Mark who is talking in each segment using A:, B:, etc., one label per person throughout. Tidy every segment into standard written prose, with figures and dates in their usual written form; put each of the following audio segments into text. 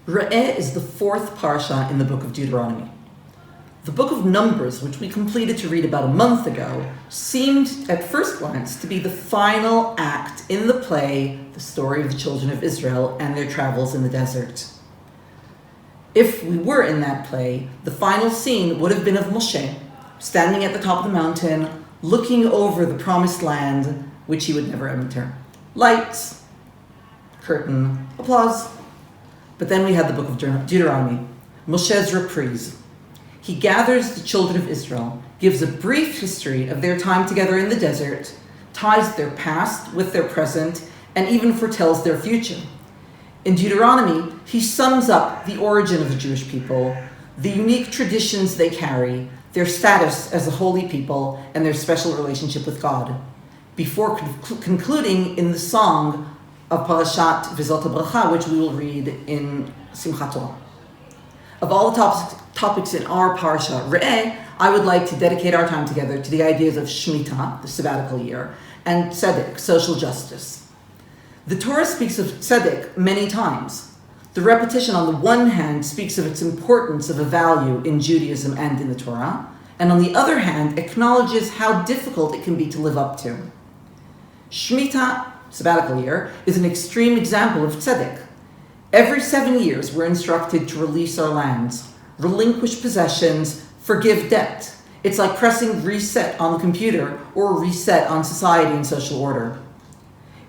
A: Re'eh is the fourth parasha in the book of Deuteronomy. The book of Numbers, which we completed to read about a month ago, seemed at first glance to be the final act in the play, the story of the children of Israel and their travels in the desert. If we were in that play, the final scene would have been of Moshe, standing at the top of the mountain, looking over the promised land, which he would never enter. Lights, curtain, applause. But then we had the book of Deuteronomy, Moshe's reprise. He gathers the children of Israel, gives a brief history of their time together in the desert, ties their past with their present, and even foretells their future. In Deuteronomy, he sums up the origin of the Jewish people, the unique traditions they carry, their status as a holy people, and their special relationship with God, before concluding in the song of Parashat Re'eh, which we will read in Simchat Torah. Of all the topics in our Parashat Re'eh, I would like to dedicate our time together to the ideas of Shmita, the sabbatical year, and Tzedek, social justice. The Torah speaks of Tzedek many times. The repetition on the one hand speaks of its importance of a value in Judaism and in the Torah, and on the other hand acknowledges how difficult it can be to live up to. Shmita, sabbatical year, is an extreme example of Tzedek. Every 7 years we're instructed to release our lands, relinquish possessions, forgive debt. It's like pressing reset on the computer or reset on society and social order.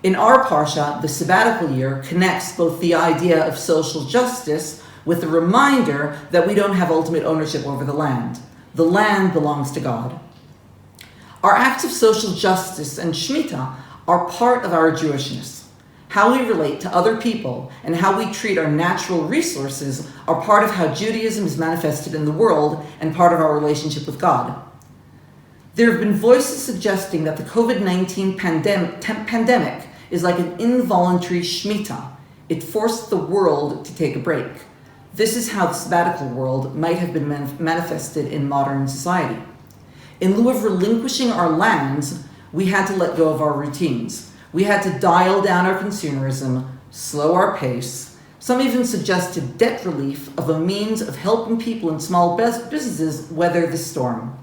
A: In our Parsha, the sabbatical year connects both the idea of social justice with the reminder that we don't have ultimate ownership over the land. The land belongs to God. Our acts of social justice and Shmita are part of our Jewishness. How we relate to other people and how we treat our natural resources are part of how Judaism is manifested in the world and part of our relationship with God. There have been voices suggesting that the COVID-19 pandemic is like an involuntary Shmita. It forced the world to take a break. This is how the sabbatical world might have been manifested in modern society. In lieu of relinquishing our lands, we had to let go of our routines. We had to dial down our consumerism, slow our pace. Some even suggested debt relief of a means of helping people in small businesses weather the storm.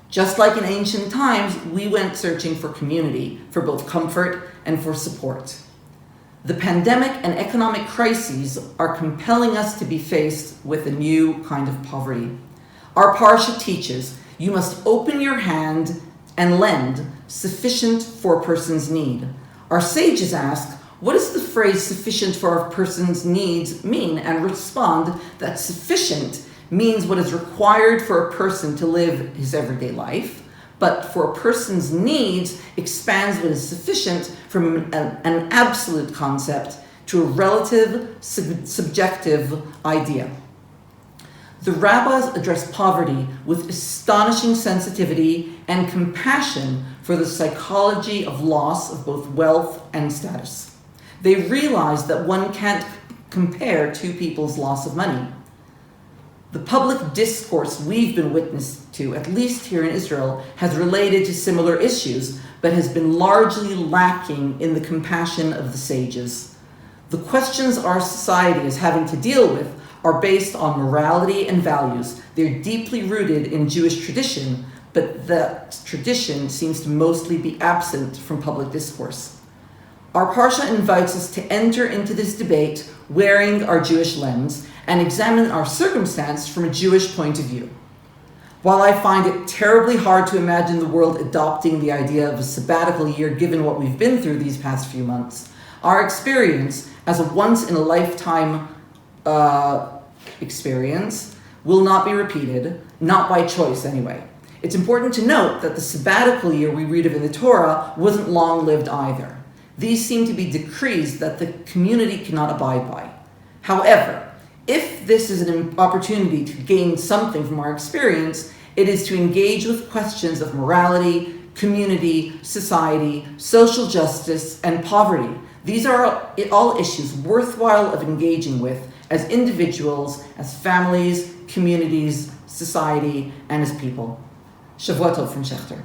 A: Just like in ancient times, we went searching for community, for both comfort and for support. The pandemic and economic crises are compelling us to be faced with a new kind of poverty. Our Parsha teaches, you must open your hand and lend sufficient for a person's need. Our sages ask, what does the phrase sufficient for a person's needs mean? And respond that sufficient means what is required for a person to live his everyday life, but for a person's needs expands what is sufficient from an absolute concept to a relative, subjective idea. The rabbis address poverty with astonishing sensitivity and compassion for the psychology of loss of both wealth and status. They realize that one can't compare two people's loss of money. The public discourse we've been witness to, at least here in Israel, has related to similar issues, but has been largely lacking in the compassion of the sages. The questions our society is having to deal with are based on morality and values. They're deeply rooted in Jewish tradition, but that tradition seems to mostly be absent from public discourse. Our Parsha invites us to enter into this debate wearing our Jewish lens and examine our circumstance from a Jewish point of view. While I find it terribly hard to imagine the world adopting the idea of a sabbatical year given what we've been through these past few months, our experience as a once-in-a-lifetime experience will not be repeated, not by choice anyway. It's important to note that the sabbatical year we read of in the Torah wasn't long-lived either. These seem to be decrees that the community cannot abide by. However, if this is an opportunity to gain something from our experience, it is to engage with questions of morality, community, society, social justice, and poverty. These are all issues worthwhile of engaging with as individuals, as families, communities, society, and as people. Shavua Tov from Schechter.